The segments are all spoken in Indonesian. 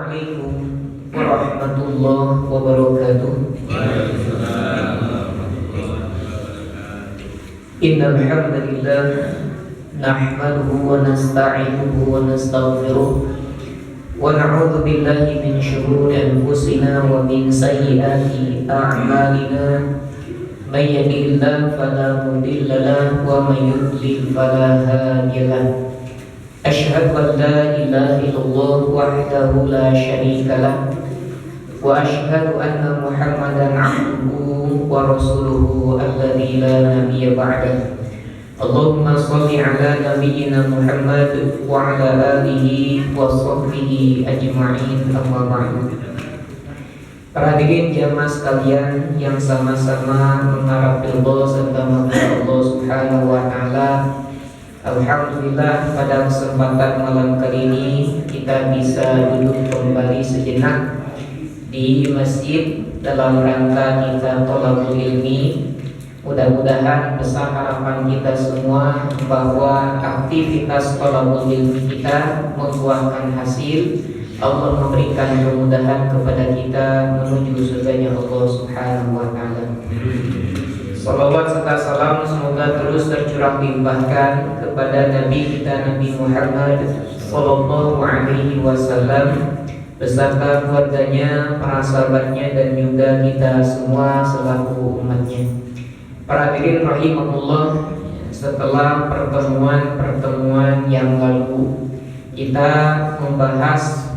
Assalamualaikum warahmatullahi wabarakatuh. Innal hamdalillah nahmaduhu wa nasta'inuhu wa nastaghfiruh wa na'udzu billahi min shururi anfusina wa min sayyiati a'malina. May yahdihillahu fala mudilla lahu wa may yudlil fala hadiya lahu. Asyhadu an la ilaha illallah wahdahu la syarika lah wa asyhadu anna Muhammadan 'abduhu wa rasuluhu alladzi la nabiyya ba'dahu. Allahumma shalli ala nabiyyina Muhammad wa ala alihi wa sahbihi ajma'in, amma ba'du. Para hadirin jamaah sekalian yang sama-sama mengharap ridha serta maghfirah Allah Subhanahu wa taala. Alhamdulillah, pada kesempatan malam kali ini kita bisa duduk kembali sejenak di masjid dalam rangka kita thalabul ilmi. Mudah-mudahan besar harapan kita semua bahwa aktivitas thalabul ilmi kita membuahkan hasil. Allah memberikan kemudahan kepada kita menuju surganya Allah Subhanahu wa taala. Salawat serta salam semoga terus tercurah limpahkan kepada Nabi kita Nabi Muhammad sallallahu alaihi wasallam beserta keluarganya, para sahabatnya dan juga kita semua selaku umatnya. Para hadirin rahimahullah, setelah pertemuan yang lalu kita membahas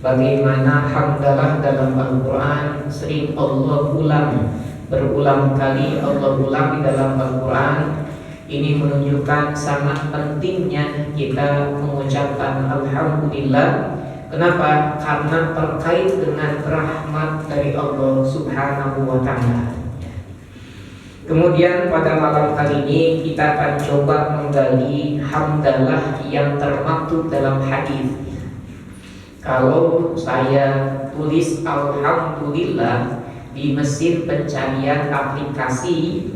bagaimana hamdalah dalam Al-Quran sering Allah berulang kali Allah ulang di dalam Al-Quran. Ini menunjukkan sangat pentingnya kita mengucapkan Alhamdulillah. Kenapa? Karena terkait dengan rahmat dari Allah Subhanahu wa ta'ala. Kemudian pada malam kali ini kita akan coba menggali hamdalah yang termaktub dalam hadis. Kalau saya tulis Alhamdulillah di mesin pencarian aplikasi,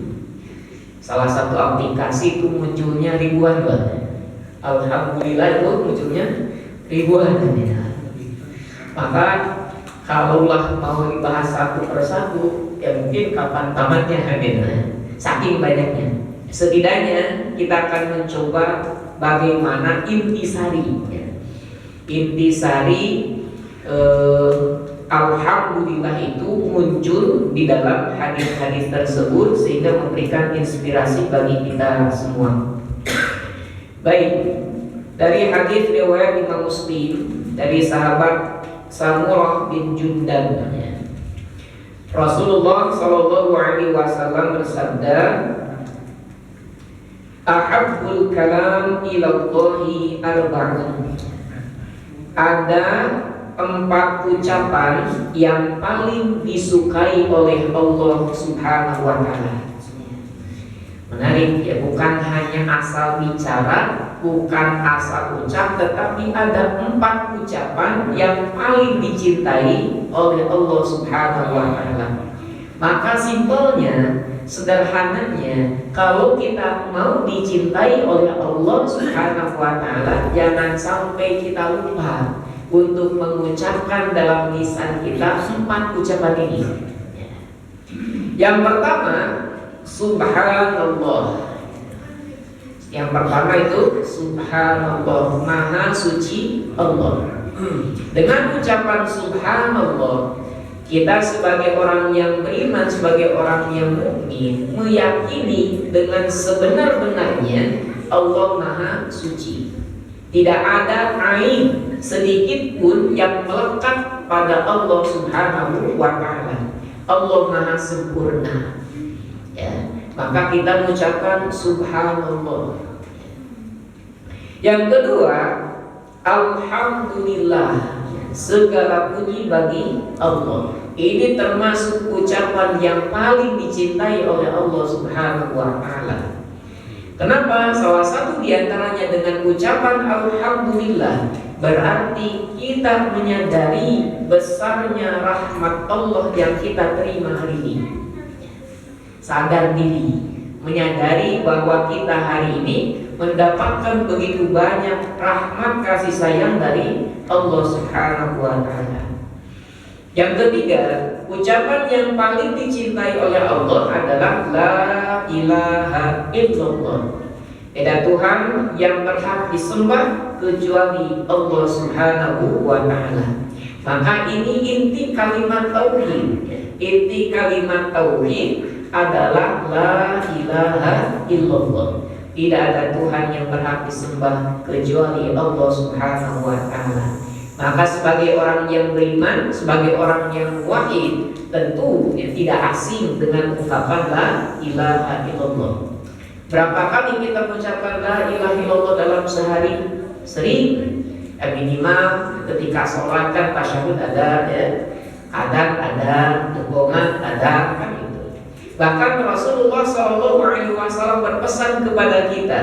salah satu aplikasi itu munculnya ribuan banget. Alhamdulillah itu munculnya ribuan. Maka kalaulah mau dibahas satu persatu, ya mungkin kapan tamatnya saking banyaknya. Setidaknya kita akan mencoba bagaimana intisari Alhamdulillah itu muncul di dalam hadis-hadis tersebut sehingga memberikan inspirasi bagi kita semua. Baik, dari hadis riwayat Imam Muslim dari sahabat Samurah bin Jundab, Rasulullah sallallahu alaihi wasallam bersabda, "Ahabbul kalam ilallahi arba'un." Ada 4 ucapan yang paling disukai oleh Allah Subhanahu wa ta'ala. Menarik ya, bukan hanya asal bicara, bukan asal ucap, tetapi ada 4 ucapan yang paling dicintai oleh Allah Subhanahu wa ta'ala. Maka simpelnya, sederhananya, kalau kita mau dicintai oleh Allah Subhanahu wa ta'ala, jangan sampai kita lupa untuk mengucapkan dalam lisan kita 4 ucapan ini. Yang pertama, Subhanallah. Yang pertama itu Subhanallah, Maha Suci Allah. Dengan ucapan Subhanallah, kita sebagai orang yang beriman, sebagai orang yang mukmin, meyakini dengan sebenar-benarnya Allah Maha Suci. Tidak ada aib sedikit pun yang melekat pada Allah Subhanahu wa ta'ala. Allah Maha sempurna. Ya, maka kita mengucapkan Subhanallah. Yang kedua, Alhamdulillah. Segala puji bagi Allah. Ini termasuk ucapan yang paling dicintai oleh Allah Subhanahu wa ta'ala. Kenapa? Salah satu diantaranya dengan ucapan Alhamdulillah, berarti kita menyadari besarnya rahmat Allah yang kita terima hari ini. Sadar diri, menyadari bahwa kita hari ini mendapatkan begitu banyak rahmat kasih sayang dari Allah Subhanahu wa taala. Yang ketiga, ucapan yang paling dicintai oleh Allah adalah la ilaha illallah. Tidak Tuhan yang berhak disembah kecuali Allah Subhanahu wa taala. Maka ini inti kalimat tauhid. Inti kalimat tauhid adalah la ilaha illallah. Tidak ada Tuhan yang berhak disembah kecuali Allah Subhanahu wa taala. Maka sebagai orang yang beriman, sebagai orang yang wahid, tentu tidak asing dengan ungkapan la ilaha illallah. Berapa kali kita mengucapkan la ilaha illallah dalam sehari? Sering. Minimal ketika sholat kan tasyahud ada, ya, adab ada, dukungan ada, kan itu. Bahkan Rasulullah SAW berpesan kepada kita,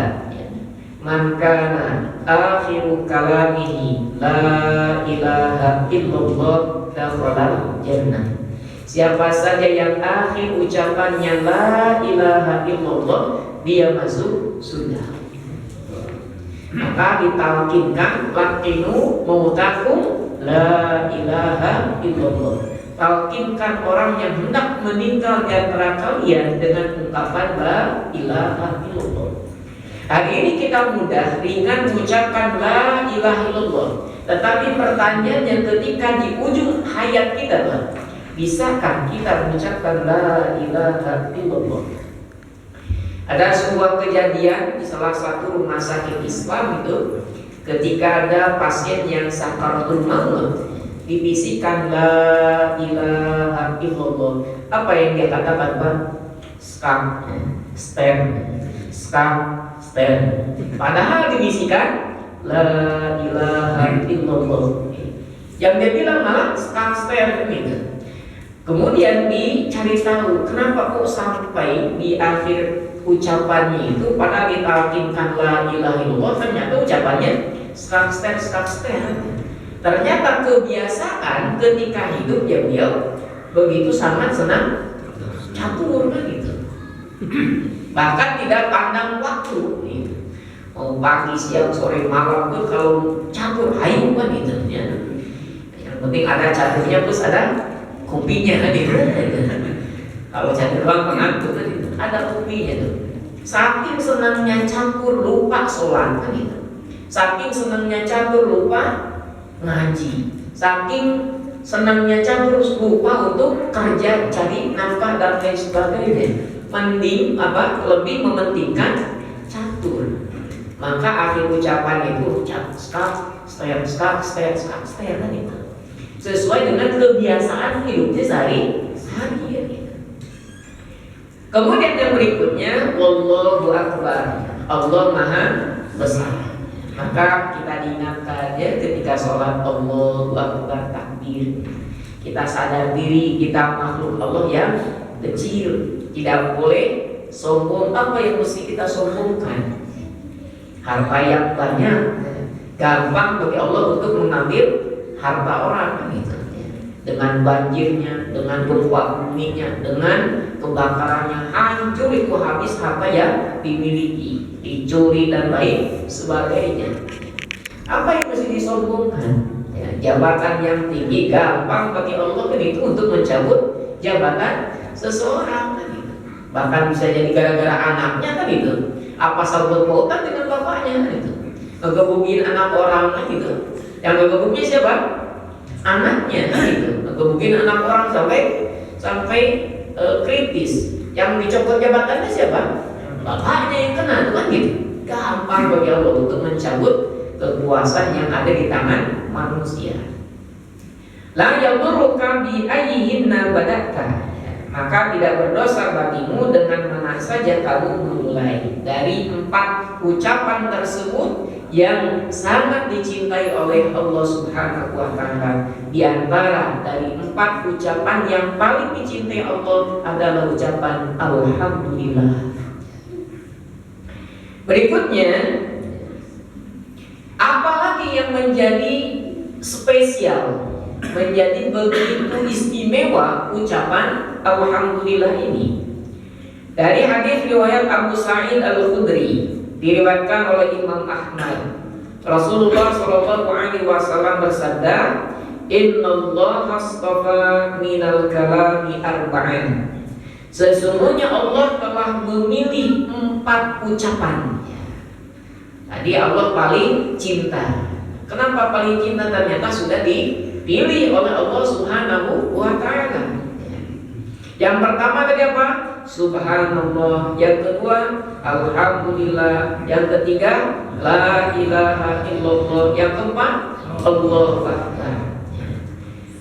man kana akhiru kalamihi la ilaha illallah dakhala jannah. Siapa saja yang akhir ucapannya la ilaha illallah, dia masuk surga. Maka ditalkinkan lakinu mautakum la ilaha illallah. Talkinkan orang yang hendak meninggal di antara kalian dengan ungkapan la ilaha illallah. Hari ini kita mudah ringan mengucapkan la ilaha illallah. Tetapi pertanyaannya ketika di ujung hayat kita, bisakah kita mengucapkan la ilaha illallah? Ada sebuah kejadian di salah satu rumah sakit Islam itu, ketika ada pasien yang sakaratul maut, dibisikkan la ilaha illallah. Apa yang dia katakan, Pak? Skam, stand, skam, stand. Padahal dibisikkan la ilaha illallah. Yang dia bilang malah skam, stand gitu. Kemudian dicari tahu kenapa kok sampai di akhir ucapannya itu pada ditalkinkan la ilaha illallah, ternyata ucapannya skakster. Ternyata kebiasaan ketika hidup beliau begitu sangat senang catur kan gitu. Bahkan tidak pandang waktu gitu. Mau pagi, siang, sore, malam tuh kalau catur hayu kan gitu ya. Yang penting ada caturnya terus ada kopinya kan gitu. Kalau catur doang pengantuk kan gitu. Ada kopinya tuh. Saking senangnya campur lupa sholat kan itu. Saking senangnya campur lupa ngaji. Saking senangnya campur lupa untuk kerja cari nafkah dan lain sebagainya. Mending lebih mementingkan catur. Maka akhir ucapan itu skak kan itu. Sesuai dengan kebiasaan hidupnya sehari-hari ya. Kemudian yang berikutnya, Wallahu Akbar, Allah Maha Besar. Maka kita diingatkan ya ketika sholat, Allahu Akbar, takbir. Kita sadar diri kita makhluk Allah yang kecil. Tidak boleh sombong. Apa yang mesti kita sombongkan? Harta yang banyak. Gampang bagi Allah untuk mengambil harta orang gitu. Dengan banjirnya, dengan gempa buminya, dengan kebakarannya, hancur itu habis harta yang dimiliki, dicuri dan lain sebagainya. Apa yang mesti disombongkan? Ya, jabatan yang tinggi gampang bagi Allah kan itu untuk mencabut jabatan seseorang kan itu. Bahkan bisa jadi gara-gara anaknya kan itu. Apa sangkut pautan dengan bapaknya kan itu. Ngegebukin anak orang kan itu. Yang ngegebuknya siapa? Anaknya gitu. Mungkin anak orang sampai kritis. Yang dicopot jabatannya siapa? Bapaknya yang kena, kan gitu. Gampang bagi Allah untuk mencabut kekuasaan yang ada di tangan manusia. La yadurruka bi ayyihinna bada'ta. Maka tidak berdosa bagimu dengan mana saja kamu memulai. Dari 4 ucapan tersebut yang sangat dicintai oleh Allah Subhanahu wa taala. Di antara dari 4 ucapan yang paling dicintai Allah adalah ucapan alhamdulillah. Berikutnya, apalagi yang menjadi spesial, menjadi begitu istimewa ucapan alhamdulillah ini? Dari hadis riwayat Abu Sa'id Al-Khudri, Diriwayatkan oleh Imam Ahmad. Rasulullah Shallallahu Alaihi Wasallam bersabda, Innallaha astafa minal kalami arba'in. Sesungguhnya Allah telah memilih 4 ucapan. Tadi Allah paling cinta. Kenapa paling cinta? Ternyata sudah dipilih oleh Allah Subhanahu wa Ta'ala. Yang pertama tadi apa? Subhanallah. Yang kedua, Alhamdulillah. Yang ketiga, La ilaha illallah. Yang keempat, Allahu Akbar.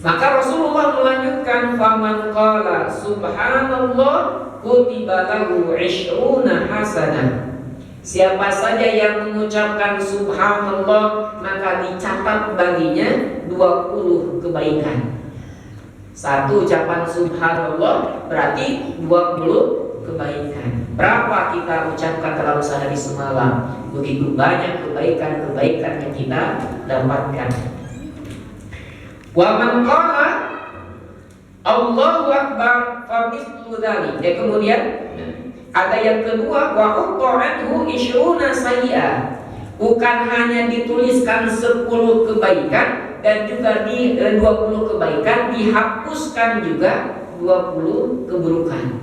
Maka Rasulullah melanjutkan, faman qala subhanallah kutiba lahu 'ishruna hasanah. Siapa saja yang mengucapkan subhanallah, maka dicatat baginya 20 kebaikan. Satu ucapan subhanallah berarti 20 kebaikan. Berapa kita ucapkan dalam sehari semalam? Begitu banyak kebaikan-kebaikan yang kita dapatkan. Wa man qala Allahu Akbar fa mithlu dzalik. Ya, kemudian ada yang kedua, wa uqta'anhu 20 sayyi'ah. Bukan hanya dituliskan 10 kebaikan dan juga di 20 kebaikan, dihapuskan juga 20 keburukan.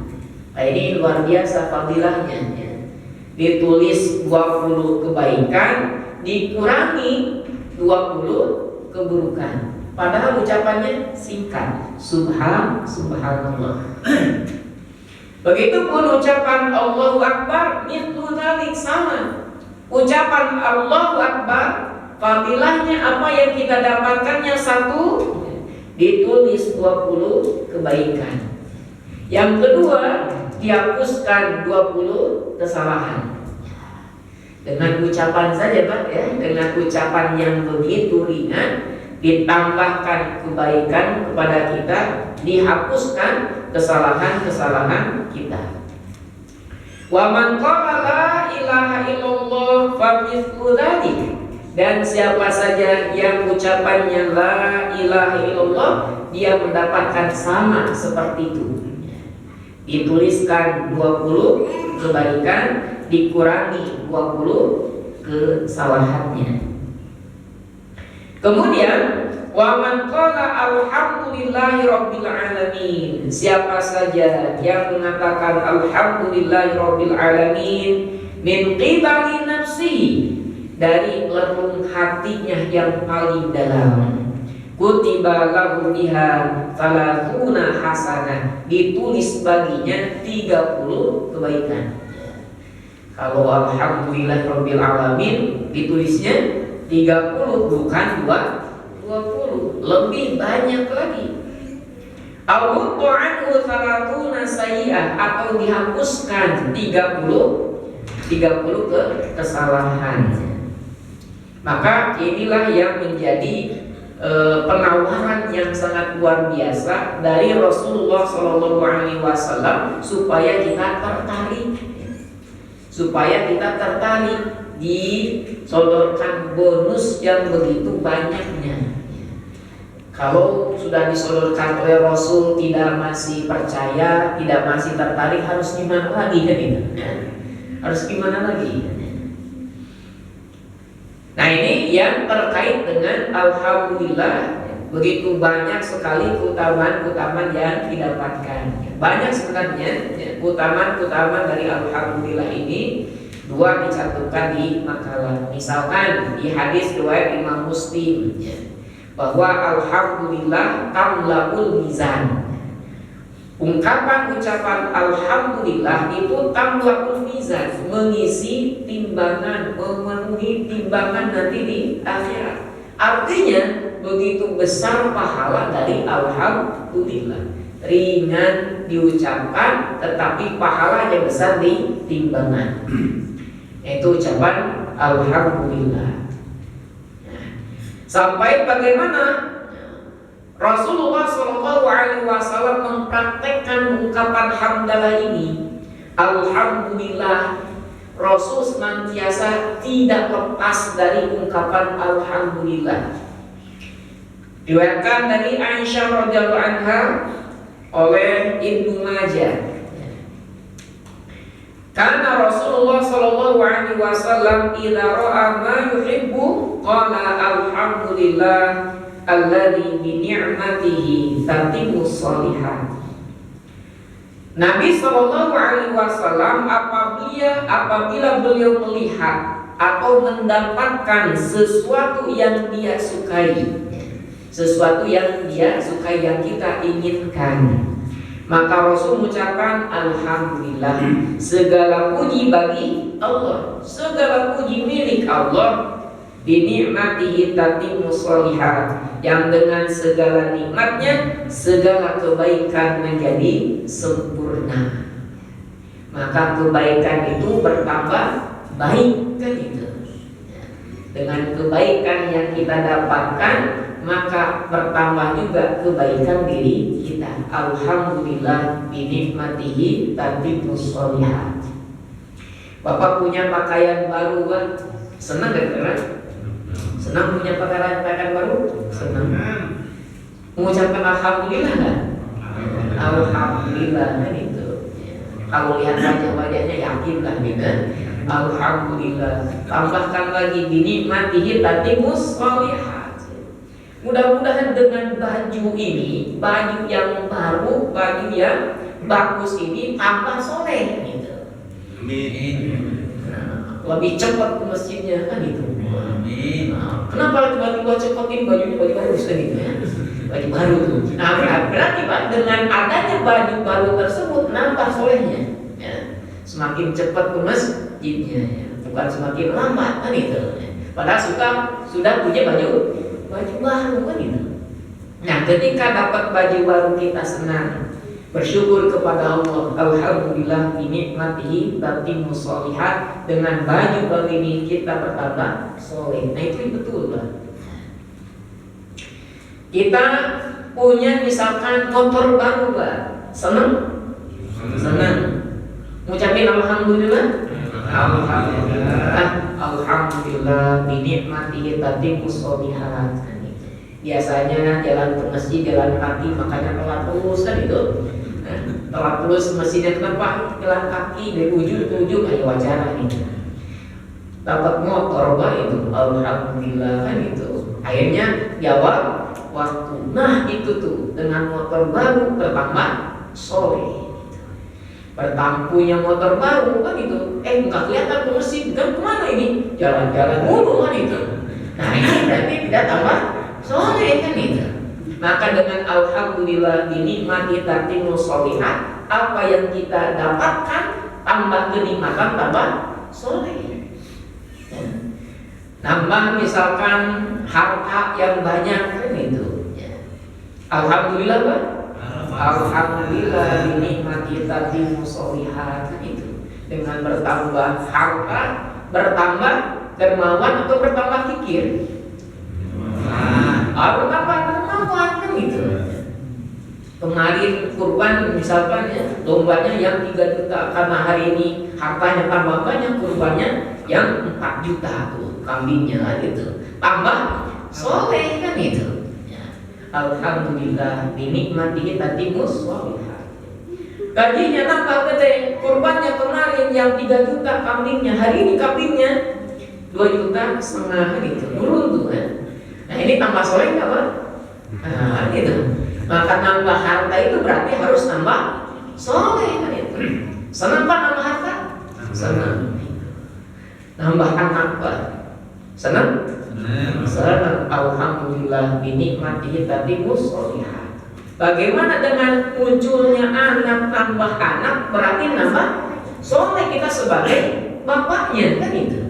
Nah, ini luar biasa fadilahnya ya. Ditulis 20 kebaikan, dikurangi 20 keburukan. Padahal ucapannya singkat, subhanallah. Begitupun ucapan Allahu Akbar, mithlu dzalik, sama. Ucapan Allahu Akbar, fadilahnya apa yang kita dapatkannya? 1, ditulis 20 kebaikan. Yang kedua, dihapuskan 20 kesalahan. Dengan ucapan saja Pak ya, dengan ucapan yang begitu ringan, ditambahkan kebaikan kepada kita, dihapuskan kesalahan-kesalahan kita. Wa man qala la ilaha illallah fa mithlu dzalik. Dan siapa saja yang ucapannya la ilaha illallah, dia mendapatkan sama seperti itu. Dituliskan 20 kebaikan, dikurangi 20 kesalahannya. Kemudian wa man qala alhamdulillahi rabbil alamin. Siapa saja yang mengatakan alhamdulillahi rabbil alamin min qibali nafsihi, dari lembung hatinya yang paling dalam, kutiba lahu biha 30 hasanah. Ditulis baginya 30 kebaikan. Kalau alhamdulillahi rabbil alamin ditulisnya 30, bukan 20, lebih banyak lagi. Al-Qur'anu 30 sayyi'ah, atau dihapuskan 30 kesalahan. Maka inilah yang menjadi penawaran yang sangat luar biasa dari Rasulullah SAW supaya kita tertarik, disodorkan bonus yang begitu banyaknya. Kalau sudah disodorkan oleh Rasul tidak masih percaya, tidak masih tertarik, harus gimana lagi kan itu? Harus gimana lagi? Nah, ini yang terkait dengan alhamdulillah. Begitu banyak sekali keutamaan-keutamaan yang didapatkan. Banyak sebenarnya keutamaan-keutamaan dari alhamdulillah ini. 2 dicantumkan di makalah. Misalkan di hadis riwayat Imam Muslim bahwa alhamdulillah tamlaul mizan. Ungkapan ucapan alhamdulillah itu tamlaul mizan, mengisi timbangan, memenuhi timbangan nanti di akhirat. Artinya begitu besar pahala dari alhamdulillah. Ringan diucapkan tetapi pahalanya besar di timbangan. Itu ucapan alhamdulillah. Sampai bagaimana Rasulullah SAW mempraktekkan ungkapan hamdalah ini. Alhamdulillah, Rasul senantiasa tidak lepas dari ungkapan alhamdulillah. Diriwayatkan dari Aisyah radhiyallahu anha oleh Ibnu Majah. Karena Rasulullah sallallahu alaihi wasallam idza ra'a ma yuhibbu qala alhamdulillah alladzi bi ni'matihi tatimmu shalihat. Nabi sallallahu alaihi wasallam apabila beliau melihat atau mendapatkan sesuatu yang dia sukai, sesuatu yang dia sukai, yang kita inginkan, maka Rasul mengucapkan alhamdulillah, segala puji bagi Allah, segala puji milik Allah, binikmatihi tatimmu shalihat, yang dengan segala nikmatnya segala kebaikan menjadi sempurna. Maka kebaikan itu bertambah baik, kan itu. Dengan kebaikan yang kita dapatkan, maka bertambah juga kebaikan diri kita. Alhamdulillah binikmatihi tatimmu shalihat. Bapak punya pakaian baru, Pak. Senang gak kira? Senang punya pakaian baru? Senang. Mengucapkan alhamdulillah kan? Alhamdulillah kan itu. Kalau lihat wajah-wajahnya yakinlah gitu. Alhamdulillah. Tambahkan lagi binikmatihi tatimmu shalihat. Mudah-mudahan dengan baju ini, baju yang baru, baju yang bagus ini tambah soleh gitu. Amin. Lebih cepat ke masjidnya kan itu. Amin. Kenapa tiba-tiba cepatin bajunya baju baru gitu ya? Baju baru tuh. Nah, berarti Pak, dengan adanya baju baru tersebut nambah solehnya. Ya. Semakin cepat ke masjidnya, ya. Bukan semakin lambat kan itu. Ya. Padahal sudah punya baju baru kan itu. Nah, ketika dapat baju baru kita senang, bersyukur kepada Allah. Alhamdulillah binikmatihi tatimmu shalihat, dengan baju baru ini kita bertambah soleh. Nah, itu betul Pak. Kita punya misalkan motor baru Pak, senang? Ngucapin alhamdulillah. Alhamdulillah binikmatihi tatimmu shalihat. Biasanya jalan ke masjid jalan kaki, makanya telat terus kan itu. Telat terus masjidnya, kenapa jalan kaki dari ujung ke ujung, ayo wawancara nih. Dapat motor Pak itu, alhamdulillah kan itu. Akhirnya jawab waktu. Nah itu tuh, dengan motor baru bertambah soleh. Punya motor baru kan itu, nggak kelihatan ke masjid, kan kemana ini? Jalan-jalan mulu kan itu. Nah ini berarti tidak tambah soleh kan itu. Maka dengan alhamdulillah binikmatihi tatimmu shalihat, apa yang kita dapatkan tambah kenikmatan, tambah soleh. Nambah misalkan harta yang banyak kan itu. Alhamdulillah Pak. Alhamdulillah binikmatihi tatimmu shalihat kan itu. Dengan bertambah harta, bertambah dermawan atau bertambah kikir? Bertambah dermawan kan gitu. Kemarin kurban misalkan ya, dombanya yang 3 juta, karena hari ini hartanya tambah banyak, kurbannya yang 4 juta tuh kambingnya gitu. Tambah soleh kan itu. Alhamdulillah binikmatihi tatimmu shalihat. Gajinya nambah gede, kurbannya kemarin yang 3 juta kambingnya, hari ini kambingnya 2,5 juta gitu, turun tuh kan. Nah ini tambah soleh nggak Pak? Nah gitu. Maka nambah harta itu berarti harus nambah soleh kan itu. Senang Pak nambah harta? Senang. Nambah anak Pak? Senang? Senang. Alhamdulillah binikmatihi tatimmu shalihat. Bagaimana dengan munculnya anak, nambah anak berarti nambah soleh kita sebagai bapaknya kan itu.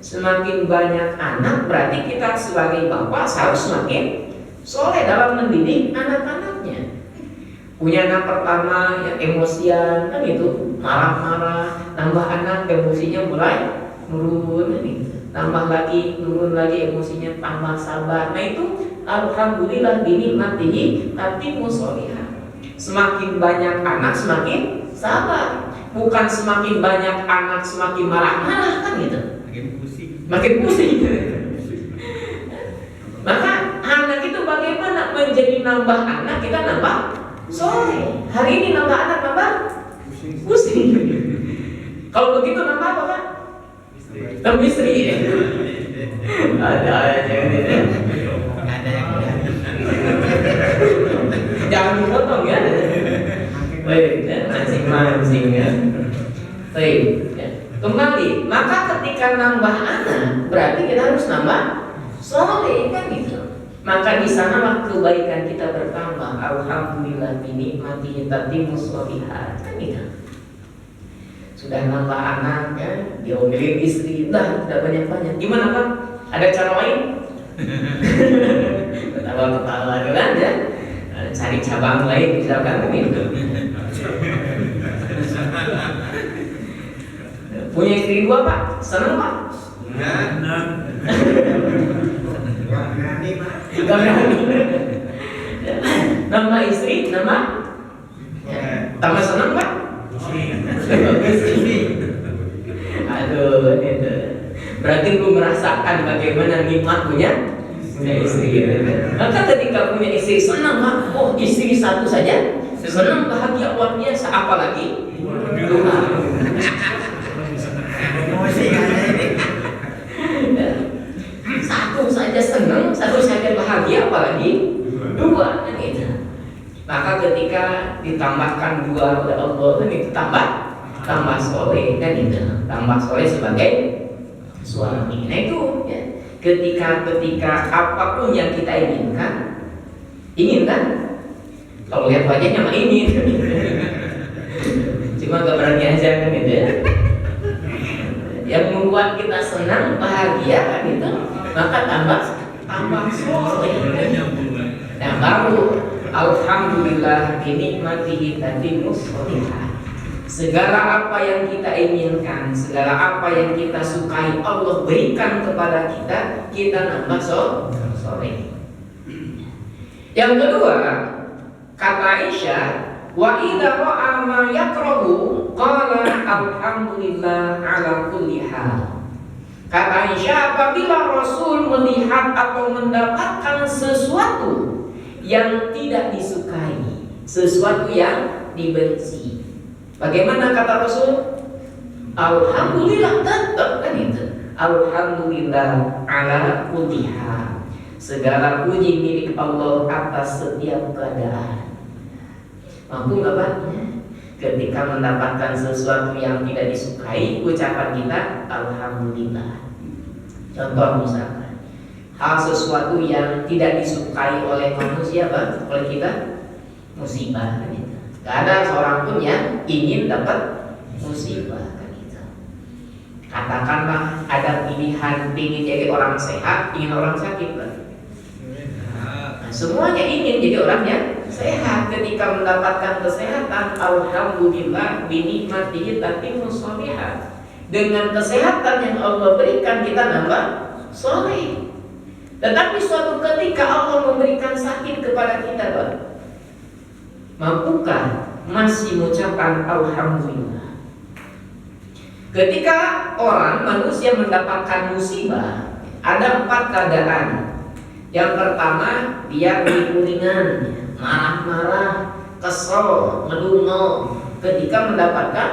Semakin banyak anak berarti kita sebagai bapak harus semakin soleh dalam mendidik anak-anaknya. Punya anak pertama yang emosian kan itu, marah-marah, nambah anak emosinya mulai menurun kan itu. Tambah lagi, turun lagi emosinya, tambah sabar. Nah itu alhamdulillah binikmatihi tatimmu shalihat. Semakin banyak anak semakin sabar, bukan semakin banyak anak semakin marah-marah kan gitu. Makin pusing. Maka anak itu bagaimana menjadi nambah anak, kita nambah soleh. Hari ini nambah anak nambah pusing. Kalau begitu nama apa Pak? Nama istri. Ada aja gitu. Ada yang Jangan dipotong ya. Baik, ya, masing-masing ya. Baik, ya. Kembali, maka ketika nambah anak berarti kita harus nambah soleh kan gitu. Maka di sana kebaikan kita bertambah. Alhamdulillah binikmatihi tatimmu sholihat kan gitu. Sudah nambah anak ya, diomelin istri, udah banyak-banyak. Gimana Pak? Ada cara lain? Ketawa-ketawa kan ya. Cari cabang lain misalkan gitu. Punya istri dua Pak, senang Pak? Enggak. Gak berani. Nama istri, nama? Tambah senang Pak? Aduh, itu. Berarti belum merasakan bagaimana nikmat punya istri. Maka ketika punya istri senang Pak, oh istri satu saja senang, bahagia luar biasa, apalagi dua. Satu saja senang, satu saja bahagia, apalagi dua kan itu. Maka ketika ditambahkan dua oleh Allah kan itu tambah soleh kan itu, tambah soleh sebagai suami. Nah itu ya. Ketika apapun yang kita ingin kan? Kalau lihat wajahnya mah ingin. Cuma gak berani aja kan gitu ya. Yang membuat kita senang, bahagia kan itu, maka tambah soleh. Nah baru alhamdulillah binikmatihi tatimmu sholihat. Segala apa yang kita inginkan, segala apa yang kita sukai Allah berikan kepada kita nambah soleh. Yang kedua, kata Aisyah, wa idza ra'a ma yakrahu qala alhamdulillah ala kulli hal. Kata Aisyah, apabila Rasul melihat atau mendapatkan sesuatu yang tidak disukai, sesuatu yang dibenci, bagaimana kata Rasul? Alhamdulillah, tetap kan itu. Alhamdulillah ala kulli hal. Segala puji milik Allah atas setiap keadaan. Mampu nggak Pak? Ketika mendapatkan sesuatu yang tidak disukai, ucapan kita alhamdulillah. Contoh misalkan, hal sesuatu yang tidak disukai oleh manusia Pak, oleh kita, musibah kan itu. Gak ada seorang pun yang ingin dapat musibah kan itu. Katakanlah ada pilihan ingin jadi orang sehat, ingin orang sakit Pak. Semuanya ingin jadi orang yang sehat. Ketika mendapatkan kesehatan, alhamdulillah binikmatihi tatimmu sholihat. Dengan kesehatan yang Allah berikan kita nambah soleh. Tetapi suatu ketika Allah memberikan sakit kepada kita, Pak, mampukah masih mengucapkan alhamdulillah? Ketika orang manusia mendapatkan musibah, ada 4 keadaan. Yang pertama, dia uring-uringan, marah-marah, kesel, ngedumel ketika mendapatkan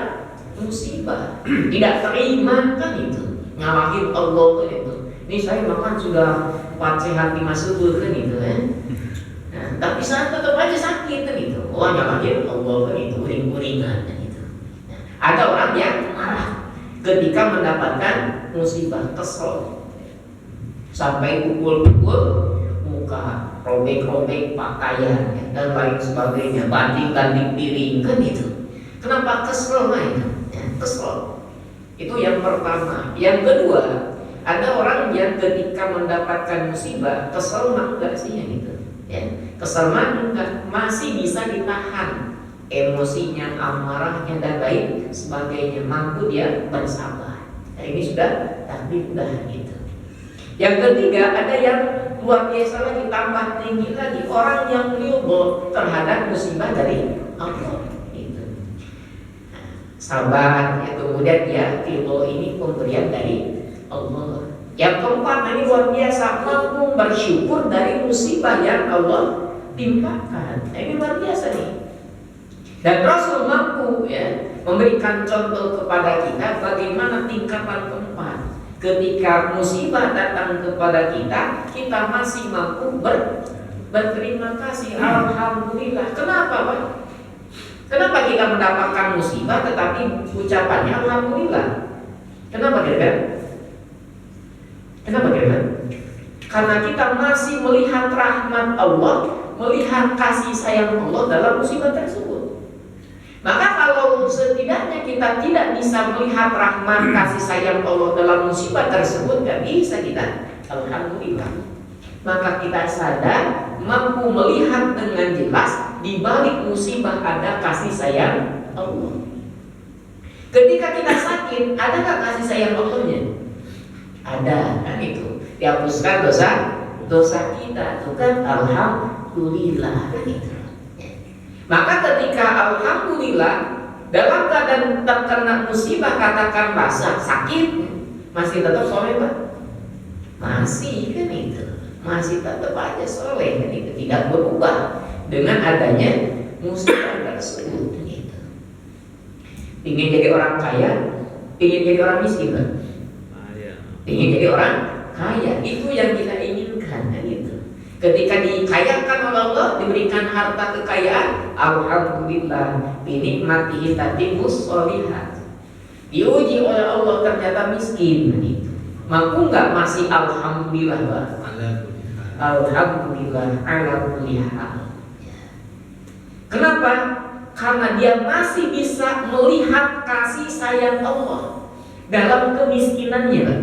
musibah, tidak terima kan itu, nyalahin Allah kan itu. Ini saya makan sudah 4 sehat 5 subur kan itu Nah, tapi saat tetap aja sakit kan itu. Oh, nyalahin Allah kan itu, uring-uringan kan itu. Nah, ada orang yang marah ketika mendapatkan musibah, kesel, sampai pukul-pukul muka, robek-robek pakaian dan lain sebagainya, banting-banting piring kan itu. Kenapa kesel itu? Ya, kesel. Itu yang pertama. Yang kedua, ada orang yang ketika mendapatkan musibah kesel mah enggak sih yang itu. Ya, kesel mah enggak, masih bisa ditahan emosinya, amarahnya dan lain sebagainya, mampu dia bersabar. Nah, ini sudah takdir udah gitu. Yang ketiga, ada yang luar biasa lagi, tambah tinggi lagi, orang yang ridho terhadap musibah dari Allah itu. Sabar, ya, kemudian dia ridho ini pemberian dari Allah. Yang keempat, ini luar biasa, mampu bersyukur dari musibah yang Allah timpakan. Ini luar biasa nih. Dan Rasul mampu ya memberikan contoh kepada kita bagaimana tingkatan keempat. Ketika musibah datang kepada kita, kita masih mampu berterima kasih. Alhamdulillah. Kenapa, Pak? Kenapa kita mendapatkan musibah tetapi ucapannya alhamdulillah? Kenapa kira-kira? Kenapa kira-kira? Karena kita masih melihat rahmat Allah, melihat kasih sayang Allah dalam musibah tersebut. Maka kalau setidaknya kita tidak bisa melihat rahmat kasih sayang Allah dalam musibah tersebut, gak bisa kita alhamdulillah. Maka kita sadar mampu melihat dengan jelas di balik musibah ada kasih sayang Allah. Ketika kita sakit, ada gak kasih sayang Allahnya? Ada, kan itu. Dihapuskan dosa kita, itu kan alhamdulillah, kan itu. Maka ketika alhamdulillah dalam keadaan terkena musibah, katakanlah sakit, masih tetap soleh, Pak? Masih, kan itu. Masih tetap aja soleh, kan itu. Tidak berubah dengan adanya musibah tersebut, gitu. Ingin jadi orang kaya, ingin jadi orang miskin, Pak? Ingin jadi orang kaya, itu yang kita inginkan, kan gitu. Ketika dikayakan oleh Allah, diberikan harta kekayaan, alhamdulillah, binikmatihi tatimus sholihat. Diuji oleh Allah ternyata miskin, gitu. Mampu nggak masih alhamdulillah, Pak? Alhamdulillah ala kulli hal. Kenapa? Karena dia masih bisa melihat kasih sayang Allah dalam kemiskinannya, Pak.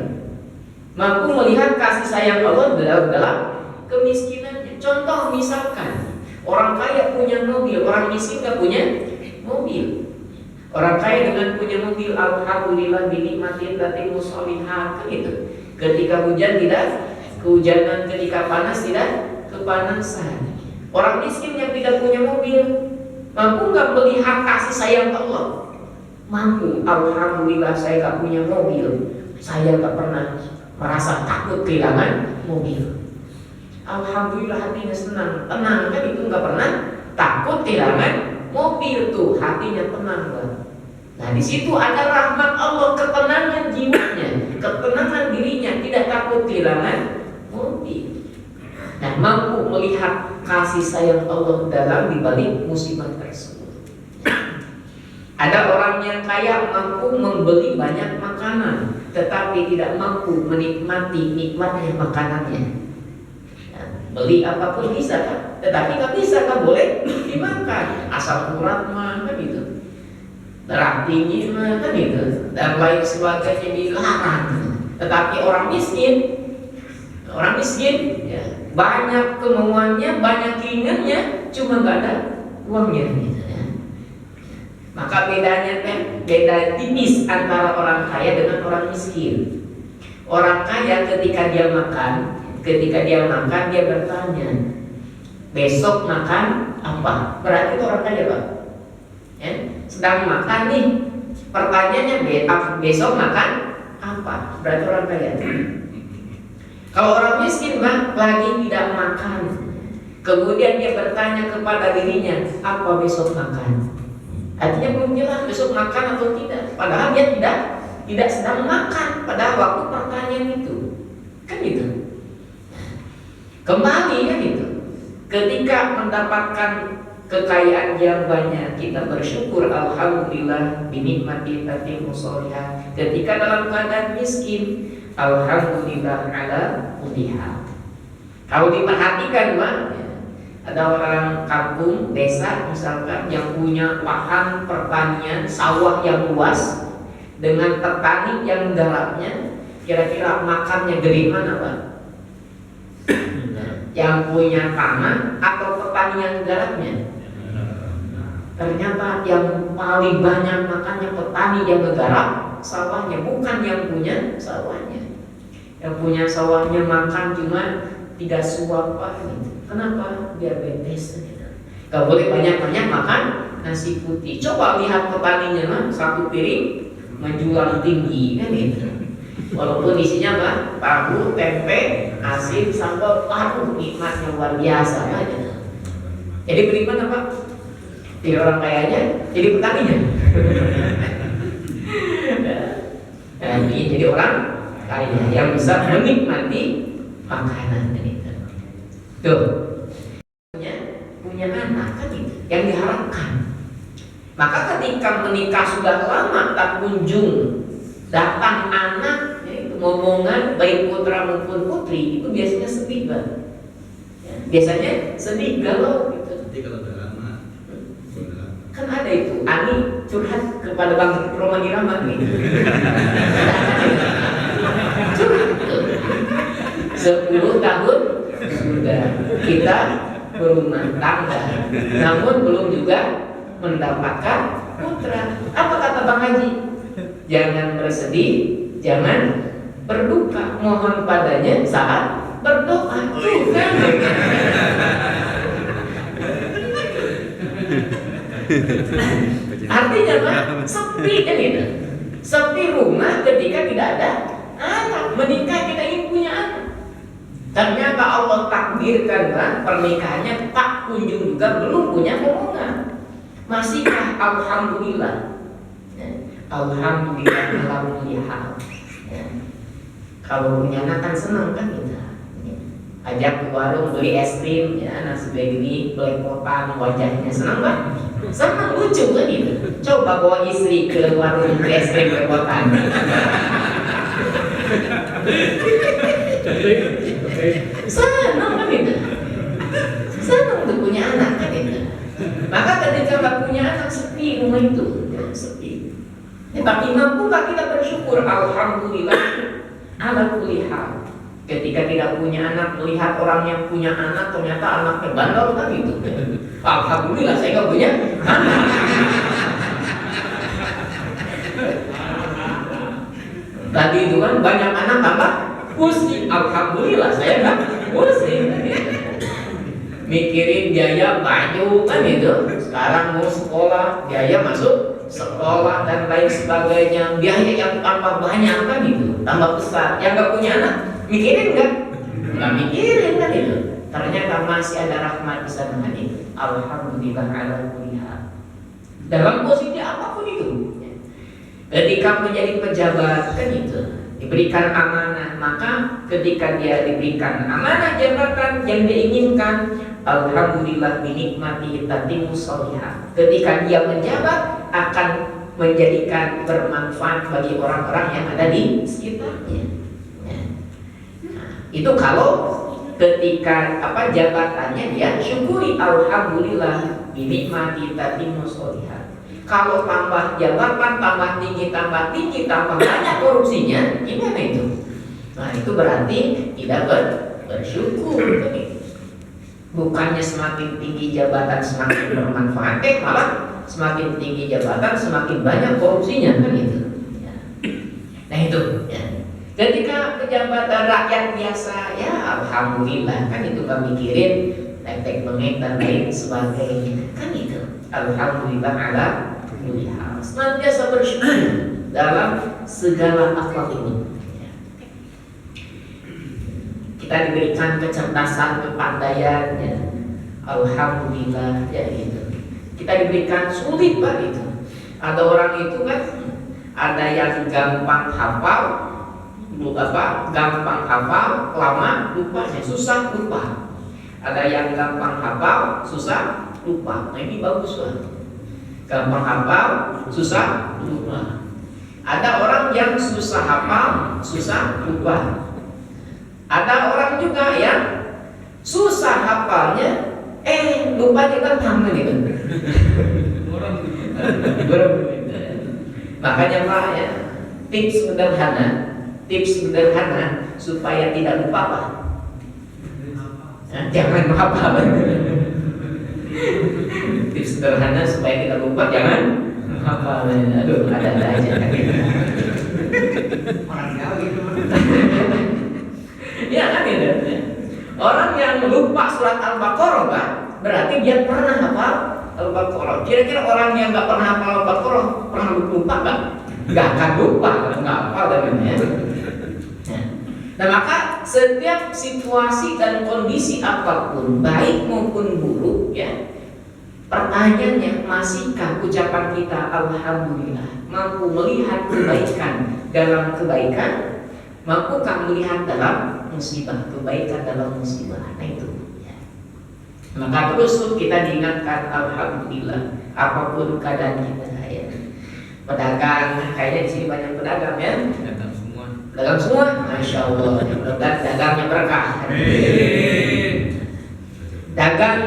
Mampu melihat kasih sayang Allah dalam kemiskinannya. Contoh misalkan orang kaya punya mobil, orang miskin gak punya mobil. Orang kaya dengan punya mobil, alhamdulillah binikmatin tatimus sholihat, kan itu. Ketika hujan tidak kehujanan, ketika panas tidak kepanasan. Orang miskin yang tidak punya mobil, mampu gak melihat kasih sayang Allah? Mampu. Alhamdulillah saya gak punya mobil, saya gak pernah merasa takut kehilangan mobil. Alhamdulillah hatinya senang, tenang, kan itu nggak pernah takut kehilangan mobil, tuh hatinya tenang, Bang. Nah di situ ada rahmat Allah, ketenangan jiwanya, ketenangan dirinya, tidak takut kehilangan mobil. Nah mampu melihat kasih sayang Allah dalam dibalik musibah tersebut. Ada orang yang kaya mampu membeli banyak makanan, tetapi tidak mampu menikmati nikmatnya makanannya. Nah, beli apapun bisa kan, tetapi nggak bisa kan boleh dimakan. Asam urat mah kan gitu, darah tinggi mah kan gitu, dan lain sebagainya dilarang. Tetapi orang miskin ya, banyak kemauannya, banyak keinginannya, cuma nggak ada uangnya gitu. Maka bedanya kan, beda tipis antara orang kaya dengan orang miskin. Orang kaya ketika dia makan, dia bertanya, besok makan apa? Berarti itu orang kaya, Pak. Ya? Sedang makan nih, pertanyaannya besok makan apa? Berarti orang kaya. Kalau orang miskin, Pak, lagi tidak makan, kemudian dia bertanya kepada dirinya, apa besok makan? Artinya belum jelas besok makan atau tidak. Padahal dia tidak sedang makan pada waktu pertanyaan itu. Kan gitu. Kembali kan itu. Ketika mendapatkan kekayaan yang banyak, kita bersyukur alhamdulillah binikmati tatimus sholihat. Ketika dalam keadaan miskin, alhamdulillah ala kulli hal. Kalau diperhatikan, Pak, ada orang kampung, desa misalkan yang punya lahan pertanian, sawah yang luas dengan petani yang garapnya, kira-kira makannya dari mana, Pak? Yang punya tanah atau petani yang garapnya? Ternyata yang paling banyak makannya petani yang menggarap sawahnya, bukan yang punya sawahnya. Yang punya sawahnya makan cuma 3 suap, Pak. Kenapa? Diabetes. Gak boleh banyak-banyak makan nasi putih. Coba lihat petaninya, mah 1 piring menjual tinggi kan gitu. Walaupun isinya apa? Tahu, tempe, asin, sambal, aduh nikmatnya luar biasa kan. Jadi beriman apa? Jadi orang kayanya jadi petaninya. Nah, jadi orang kaya yang bisa menikmati makanan itu. Tuh, punya anak kan itu yang diharapkan. Maka ketika menikah sudah lama tak kunjung datang anak, ya, itu ngomongan baik putra maupun putri itu biasanya sedih banget. Ya, biasanya sedih galau gitu. Jadi kalau udah lama, Kan ada itu, Ani curhat kepada Bang Romani Rahmat nih. Curhat tuh. 10 tahun sudah kita berumah tangga, namun belum juga mendapatkan putra. Apa kata Bang Haji? Jangan bersedih, jangan berduka, mohon padanya saat berdoa. Tuh kan. Artinya apa? Sepi kan itu. Sepi rumah ketika tidak ada anak. Menikah kita ingin punya anak. Ternyata Allah takdirkan kan pernikahannya tak kunjung juga belum punya momongan. Masihkah alhamdulillah. Ya. Alhamdulillah alhamdulillah. Ya. Kalau punya anak kan senang kan kita. Ya. Ajak ke warung beli es krim ya, nasi begini, belepotan wajahnya senang kan? Senang, lucu kan itu. Coba bawa istri ke warung beli es krim belepotan. Senang kan itu. Senang untuk punya anak kan itu. Maka ketika nggak punya anak sepi rumah itu, ya, sepi. Ya, tapi mampukah kita bersyukur? Alhamdulillah ala kulli hal. Ketika tidak punya anak, melihat orang yang punya anak ternyata anaknya bandel kan gitu. Alhamdulillah saya nggak punya anak. Tadi itu kan banyak anak tambah pusing. Alhamdulillah saya nggak pusing. Mikirin biaya baju kan itu. Sekarang mau sekolah, biaya masuk sekolah dan lain sebagainya. Biaya yang tambah banyak kan itu, tambah besar. Yang nggak punya anak, mikirin nggak? Nggak mikirin kan itu. Ternyata masih ada rahmat di sana itu. Alhamdulillah ala kulli hal. Dalam posisi apapun itu. Ketika menjadi pejabat kan itu diberikan amanah, maka ketika dia diberikan amanah jabatan yang diinginkan, alhamdulillah binikmati tatimmu sholihah. Ketika dia menjabat akan menjadikan bermanfaat bagi orang-orang yang ada di sekitarnya. Nah, itu kalau ketika jabatannya dia syukuri alhamdulillah binikmati tatimmu sholihah. Kalau tambah jabatan, tambah tinggi, tambah banyak korupsinya, gimana itu? Nah itu berarti tidak bersyukur. Bukannya semakin tinggi jabatan semakin bermanfaat, malah semakin tinggi jabatan semakin banyak korupsinya kan itu. Ya. Nah itu. Ya. Ketika pejabat rakyat biasa, ya alhamdulillah kan itu gak mikirin tek bengek dan lain sebagainya kan itu. Alhamdulillah ala senantiasa bersyukur dalam segala apapun. Kita diberikan kecerdasan, kepandaian, ya. Alhamdulillah ya itu. Kita diberikan sulit pak itu. Ada orang itu kan, ada yang gampang hafal, gampang hafal, lama lupanya, susah lupa. Ada yang gampang hafal, susah lupa. Nah ini bagus banget. Gampang hafal, susah lupa. Ada orang yang susah hafal, susah lupa. Ada orang juga yang susah hafalnya, lupanya gampang gitu. Makanya Pak ya, tips sederhana supaya tidak lupa Pak. Jangan hafal. Tips sederhana supaya kita lupa jangan hafal. Aduh, ada aja kan gitu. Orang Jawa gitu. Ya kan gitu. Orang yang lupa surat Al-Baqarah Pak, berarti dia pernah hafal Al-Baqarah. Kira-kira orang yang nggak pernah hafal Al-Baqarah pernah lupa nggak? Nggak akan lupa kalau nggak hafal namanya. Nah maka setiap situasi dan kondisi apapun baik maupun buruk ya, Pertanyaannya, masihkah ucapan kita alhamdulillah mampu melihat kebaikan dalam kebaikan? Mampukah melihat dalam musibah, kebaikan dalam musibah? Nah itu ya. Maka terus kita diingatkan alhamdulillah apapun keadaan kita ya. Pedagang, kayaknya di sini banyak pedagang ya. Datang semua. Dagang semua, masya Allah. Mudah-mudahan dagangnya berkah. Dagang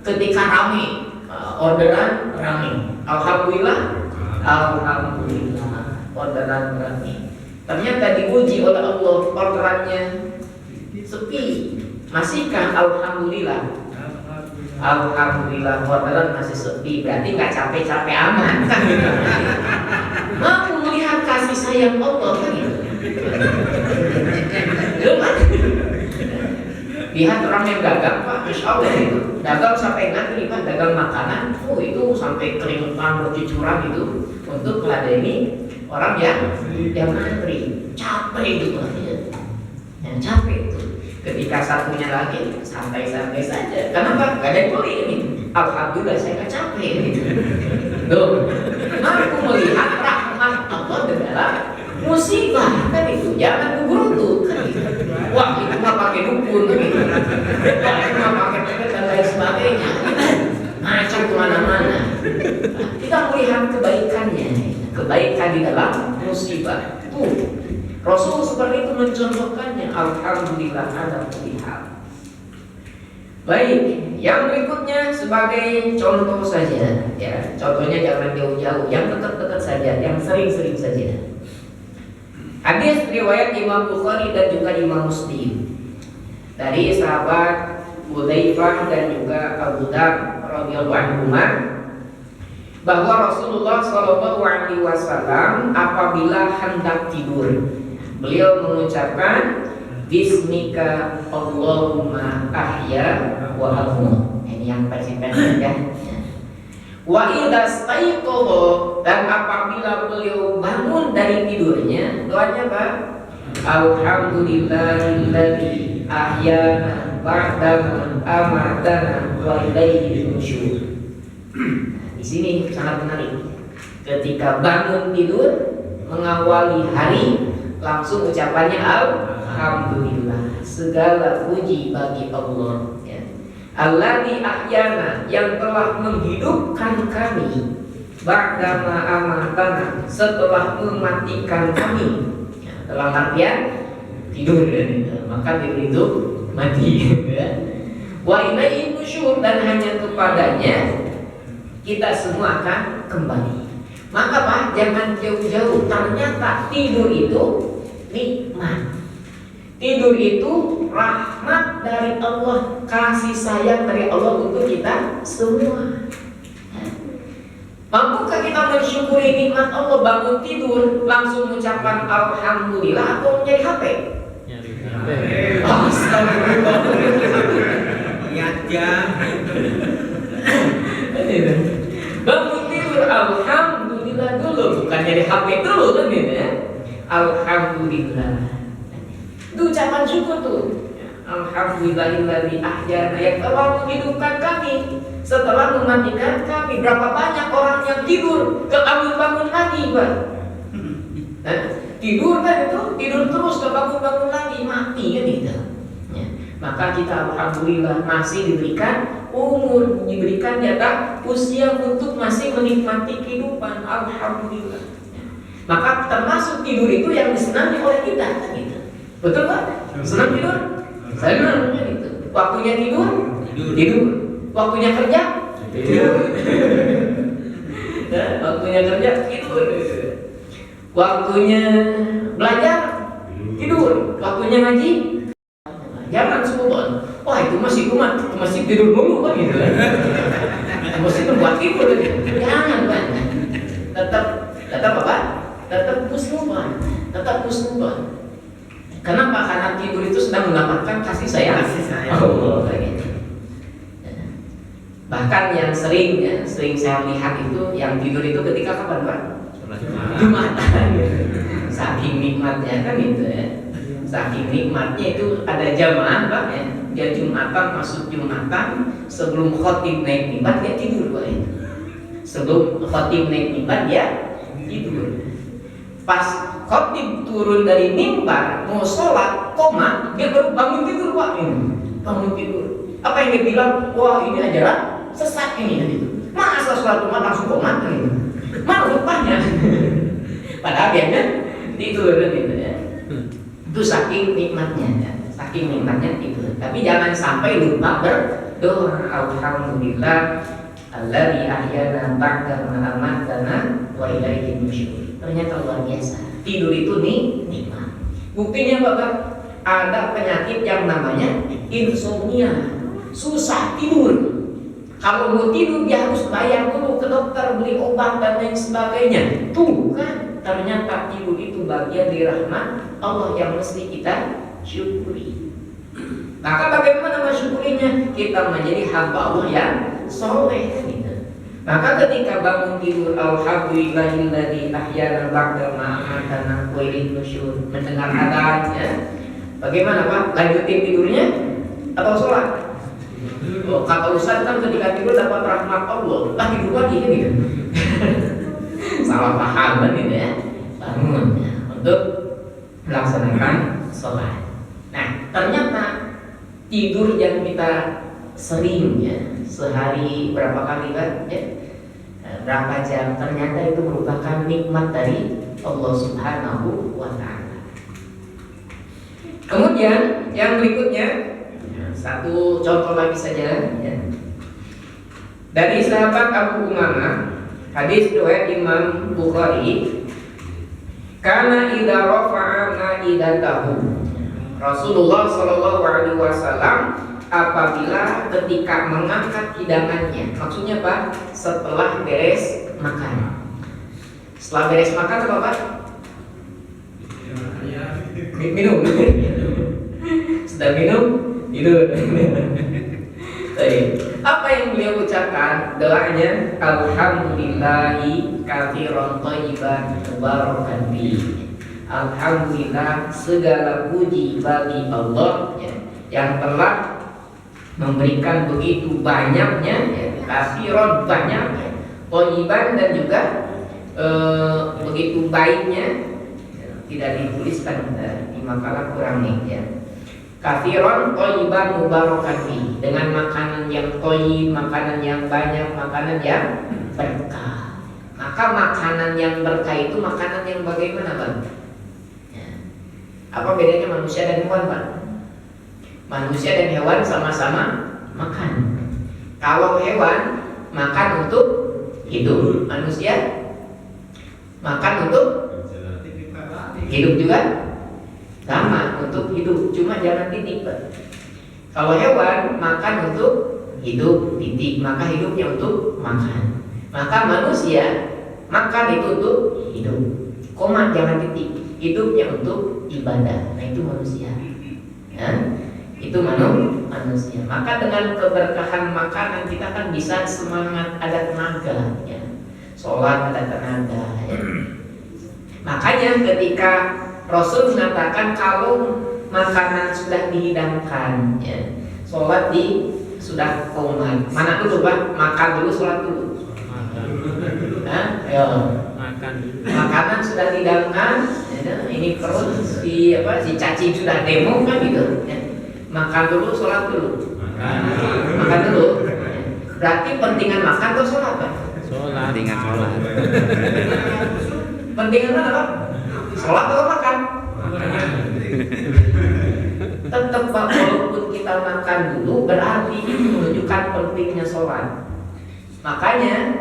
ketika ramai, orderan ramai. Alhamdulillah, alhamdulillah, orderan ramai. Ternyata diuji oleh Allah, orderannya sepi. Masihkah alhamdulillah? Alhamdulillah, orderan masih sepi. Berarti nggak capek-capek amat kan gitu. Mampu melihat kasih sayang Allah kan gitu. Lihat orang yang dagang, Pak, Masya Allah itu dagang sampai ngantri, Pak, dagang makanan, itu sampai keringetan bercucuran itu untuk meladeni orang yang ngantri. Capek itu, Pak, yang capek itu. Ketika satunya lagi santai-santai saja. Kenapa? Gak ada yang beli ini. Alhamdulillah saya gak capek gitu. Loh, mampu melihat rahmat Allah dalam musibah kan itu. Jangan gugurutu kan gitu. Wah itu mah pakai dukun gitu. Wah itu mah pakai peket dan lain sebagainya. Macam kemana-mana. Kita melihat kebaikannya, kebaikan di dalam musibah. Rasul seperti itu mencontohkannya. Alhamdulillah ada pilihan. Baik, yang berikutnya sebagai contoh saja ya. Contohnya jangan jauh-jauh, yang dekat-dekat saja, yang sering-sering saja. Hadis riwayat Imam Bukhari dan juga Imam Muslim dari sahabat Hudzaifah dan juga Abu Dzar radhiyallahu anhu bahwa Rasulullah SAW apabila hendak tidur, beliau mengucapkan Bismika Allahumma ahya wa amut. Ini yang versi pendek ya. Wa idza staiqadha, dan apabila beliau bangun dari tidurnya, doanya apa? Alhamdulillahilladzi ahyana ba'da amatana wa ilaihi nusyur. Di sini sangat menarik. Ketika bangun tidur mengawali hari, langsung ucapannya alhamdulillah, segala puji bagi Allah ya. Alladzi ahyana, yang telah menghidupkan kami, ba'da ma amatana, setelah mematikan kami ya, dalam artian tidur ya. Maka tidur itu mati ya. Wa ilaihi nusyur, dan hanya kepadanya kita semua akan kembali. Maka Pak, jangan jauh-jauh. Ternyata tidur itu nikmat. Tidur itu rahmat dari Allah, kasih sayang dari Allah untuk kita semua. Mampukah kita mensyukuri nikmat Allah, bangun tidur langsung mengucapkan alhamdulillah, atau nyari HP? Nyari HP. Astagfirullah. Lihat jam. Bangun tidur alhamdulillah dulu, bukan nyari HP dulu kan gitu ya. Alhamdulillah. Itu ucapan syukur tuh. Alhamdulillahilladzi ahyana, yang telah menghidupkan kami setelah mematikan kami. Berapa banyak orang yang tidur kebangun-bangun lagi, Pak. Tidur kan itu, tidur terus kebangun-bangun lagi, mati kan gitu. Ya. Maka kita alhamdulillah masih diberikan umur, diberikan jatah usia untuk masih menikmati kehidupan. Alhamdulillah. Ya. Maka termasuk tidur itu yang disenangi oleh kita kan gitu. Betul Pak? Senang tidur? Saya bilang gitu. Waktunya tidur? Tidur. Waktunya kerja? Tidur. Ya, waktunya kerja? Tidur. Waktunya belajar? Tidur. Waktunya ngaji? Jangan suudon. Wah itu masih tidur mulu kan gitu. Masih buat tidur gitu. Jangan Pak. Tetap apa? Tetap husnuzon. Tetap husnuzon. Kenapa? Karena tidur itu sedang mendapatkan kasih sayang Allah gitu. Bahkan yang sering saya lihat itu, yang tidur itu ketika kapan Pak? Jumatan. Saking nikmatnya kan gitu ya. Saking nikmatnya itu ada jamaah Pak ya. Dia Jumatan masuk Jumatan, sebelum khotib naik mimbar dia tidur Pak ya. Sebelum khotib naik mimbar dia tidur. Pas khotib turun dari mimbar mau sholat koma, dia baru bangun tidur Pak ini. Bangun tidur. Apa yang dia bilang? Wah ini ajaran sesat ini gitu. Masa sholat Jumat langsung koma ini? Mana rupanya? Padahal dia kan tidur gitu ya. Itu saking nikmatnya ya. Saking nikmatnya tidur. Tapi jangan sampai lupa berdoa. Alhamdulillah alladzi ahyana ba'da ma amatana wa ilaihi nusyur. Ternyata luar biasa. Tidur itu nikmat. Buktinya Bapak, ada penyakit yang namanya insomnia. Susah tidur. Kalau mau tidur dia harus bayar dulu ke dokter, beli obat dan lain sebagainya. Tuh kan, ternyata tidur itu bagian dari rahmat Allah yang mesti kita syukuri. Maka bagaimana mensyukurinya? Kita menjadi hamba Allah yang soleh gitu. Maka ketika bangun tidur, alhamdulillahilladzi ahyana ba'da ma amatana wa ilaihi nusyur, mendengar adzan ya. Bagaimana Pak? Lanjutin tidurnya atau sholat? Oh, kata Ustaz kan ketika tidur dapat rahmat Allah, tidur lagi kan gitu. Salah paham kan gitu ya. Bangun ya, untuk melaksanakan sholat. Nah, ternyata tidur yang kita sering ya, sehari berapa kali kan ya, berapa jam, ternyata itu merupakan nikmat dari Allah Subhanahu wa ta'ala. Kemudian yang berikutnya, satu contoh lagi saja ya. Dari sahabat Abu Umamah, hadis riwayat Imam Bukhari, kana idza rafa'a ma'idatahu, Rasulullah sallallahu alaihi wasallam apabila ketika mengangkat hidangannya, maksudnya Pak, setelah beres makan. Setelah beres makan apa Pak? Minum. Sudah minum, tidur. Apa yang beliau ucapkan? Doanya alhamdulillahi katsiran thayyiban mubarakan fi. Alhamdulillah, segala puji bagi Allah ya, yang telah memberikan begitu banyaknya ya, katsiran banyaknya, thayyiban dan juga begitu baiknya ya, tidak dituliskan di makalah kurang nih ya. Katsiran thayyiban mubarakan fi, dengan makanan yang thayyib, makanan yang banyak, makanan yang berkah. Maka makanan yang berkah itu makanan yang bagaimana Bang? Ya. Apa bedanya manusia dan hewan Pak? Manusia dan hewan sama-sama makan. Kalau hewan makan untuk hidup, manusia makan untuk hidup juga. Sama untuk hidup, cuma jangan titik Pak. Kalau hewan makan untuk hidup titik, maka hidupnya untuk makan. Maka manusia makan itu untuk hidup, koma jangan titik, hidupnya untuk ibadah. Nah itu manusia ya? Itu manusia. Maka dengan keberkahan makanan kita kan bisa semangat, ada tenaga ya. Sholat ada tenaga ya. Makanya ketika Rasul mengatakan kalau makanan sudah dihidangkan, ya, sholat sudah qomat. Mana dulu Pak? Makan dulu, sholat dulu. Makan. Ayo. Makan dulu. Makanan sudah dihidangkan, ya, ini perut si cacing sudah demo kan gitu. Ya. Makan dulu, sholat dulu. Makan dulu. Berarti pentingan makan atau sholat Pak? Sholat. Pentingan sholat. Pentingan mana Pak? Sholat atau makan? Tetap Pak, walaupun kita makan dulu berarti itu menunjukkan pentingnya sholat. Makanya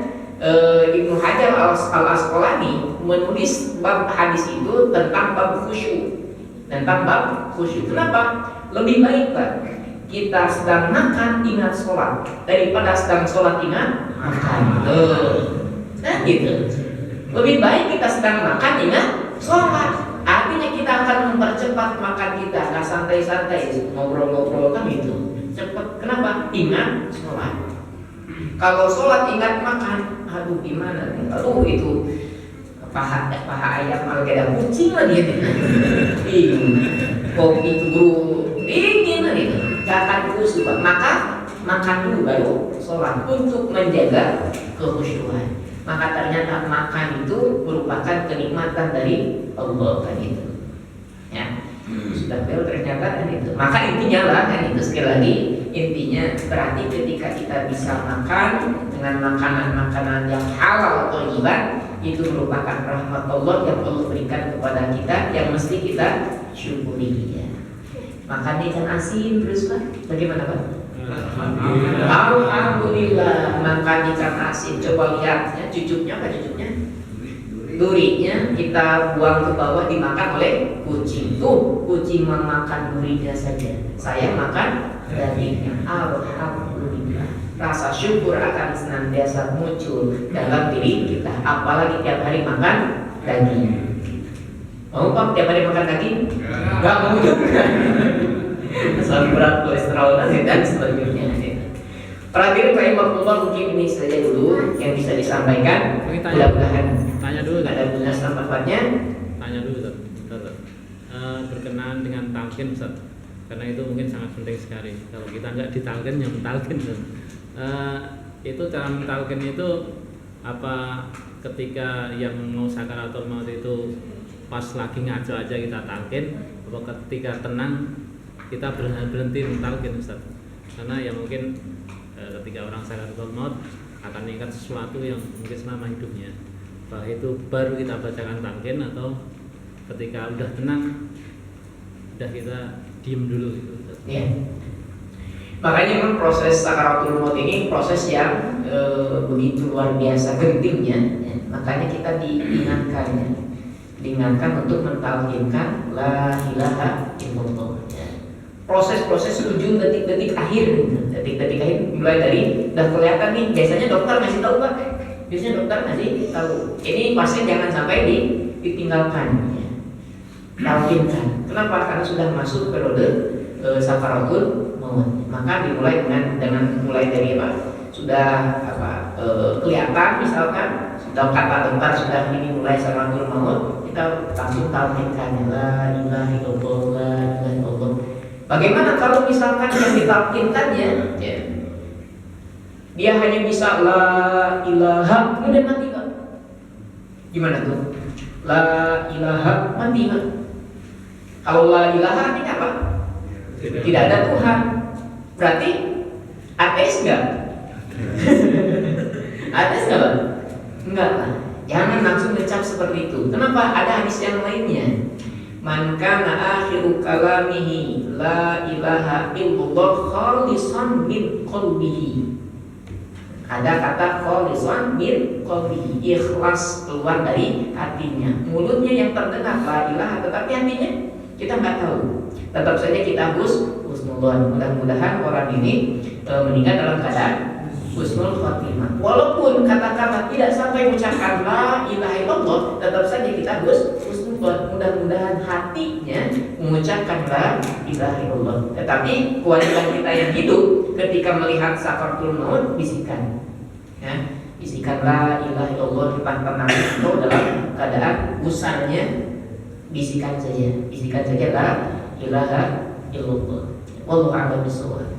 Ibnu Hajar al-Asqalani menulis bab hadis itu tentang bab khusyuk. Tentang bab khusyuk. Kenapa? Lebih baik Pak kita sedang makan ingat sholat daripada sedang sholat ingat makan. Nah gitu. Lebih baik kita sedang makan ingat sholat. Artinya kita akan mempercepat makan kita, nggak santai-santai ngobrol-ngobrol kan gitu. Cepat. Kenapa? Ingat sholat. Kalau sholat ingat makan, aduh gimana nih? Aduh itu paha ayam algada kucing lagi. kopi keburu dingin gitu, gak akan khusyuk. Maka makan dulu baru sholat untuk menjaga kekhusyuan. Maka ternyata makan itu merupakan kenikmatan dari Allah kan itu. Ya, sudah bel ternyata kan itu. Maka intinya lah kan itu, sekali lagi intinya berarti ketika kita bisa makan dengan makanan-makanan yang halal atau thayyibah, itu merupakan rahmat Allah yang Allah berikan kepada kita yang mesti kita syukuri ya. Makan ikan asin terus Pak, bagaimana Pak? Alhamdulillah makan ikan asin. Coba lihat ya, cucuknya apa cucuknya? Durinya kita buang ke bawah dimakan oleh kucing. Tuh kucing memakan durinya saja, saya makan dagingnya. Alhamdulillah, rasa syukur akan senantiasa muncul dalam diri kita, apalagi tiap hari makan daging. Mau Pak tiap hari makan daging? Gak mau juga. Asal berat kolesterol dan sebagainya. Terakhir rahimahullah, mungkin ini saja dulu yang bisa disampaikan. Mudah-mudahan Tanya dulu, ada guna sama manfaatnya. Tanya dulu, Ustaz. Berkenaan dengan talqin, Ustaz. Karena itu mungkin sangat penting sekali. Kalau kita nggak ditalqin, yang mentalqin. Itu cara mentalqin itu apa? Ketika yang mau sakaratul maut itu pas lagi ngaco aja kita talqin, atau ketika tenang kita berhenti mentalqin, Ustaz. Karena ya mungkin ketika orang sakaratul maut akan mengingat sesuatu yang mungkin selama hidupnya. Bahwa itu baru kita bacakan talqin, atau ketika udah tenang udah kita diem dulu gitu. Ya. Makanya memang proses sakaratul maut ini proses yang begitu luar biasa gentingnya ya. Makanya kita diingatkan untuk mentalqinkan la ilaha illallah ya. Proses-proses ujung detik-detik akhir mulai dari udah kelihatan nih, biasanya dokter ngasih tahu Pak, biasanya dokter ngasih tahu ini pasien jangan sampai ditinggalkan ya. Talqinkan. Kenapa? Karena sudah masuk periode sakaratul maut. Maka dimulai dengan mulai dari apa? Sudah kelihatan misalkan sudah kata dokter sudah ini mulai sakaratul maut, kita langsung talqinkan la ilaha illallah, la ilaha illallah. Bagaimana kalau misalkan yang ditalqinkannya ya, dia hanya bisa la ilaha kemudian mati Pak? Gimana tuh? La ilaha mati Pak? Kalau la ilaha artinya apa? Tidak ada Tuhan. Berarti ateis enggak? Ateis enggak Pak? Enggak Pak. Jangan langsung ngecap seperti itu. Kenapa? Ada hadis yang lainnya. Man kana akhiru kalamihi la ilaha illallah khalisan min qalbihi. Ada kata khalisan min qalbihi, ikhlas keluar dari hatinya. Mulutnya yang terdengar la ilaha, tetapi hatinya kita nggak tahu. Tetap saja kita husnuzon. Mudah-mudahan orang ini meninggal dalam keadaan husnul khotimah. Walaupun kata-kata tidak sampai mengucapkan la ilaha illallah, tetap saja kita husnuzon. Mudah-mudahan hatinya mengucapkan la ilaha illallah. Tetapi kewajiban kita yang hidup ketika melihat sakaratul maut, bisikan, ya, bisikan la ilaha illallah depan tenang itu dalam keadaan usarnya, bisikan saja la ilaha illallah. Wallahu a'lam bishawab.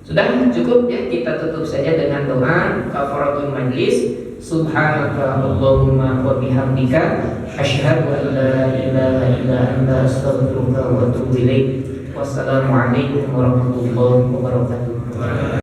Sudah cukup ya, kita tutup saja dengan doa kafaratul majlis. Subhanaka Allahumma wa bihamdika asyhadu an la ilaha illa anta astaghfiruka wa atubu ilaik. Wassalamualaikum warahmatullahi wabarakatuh.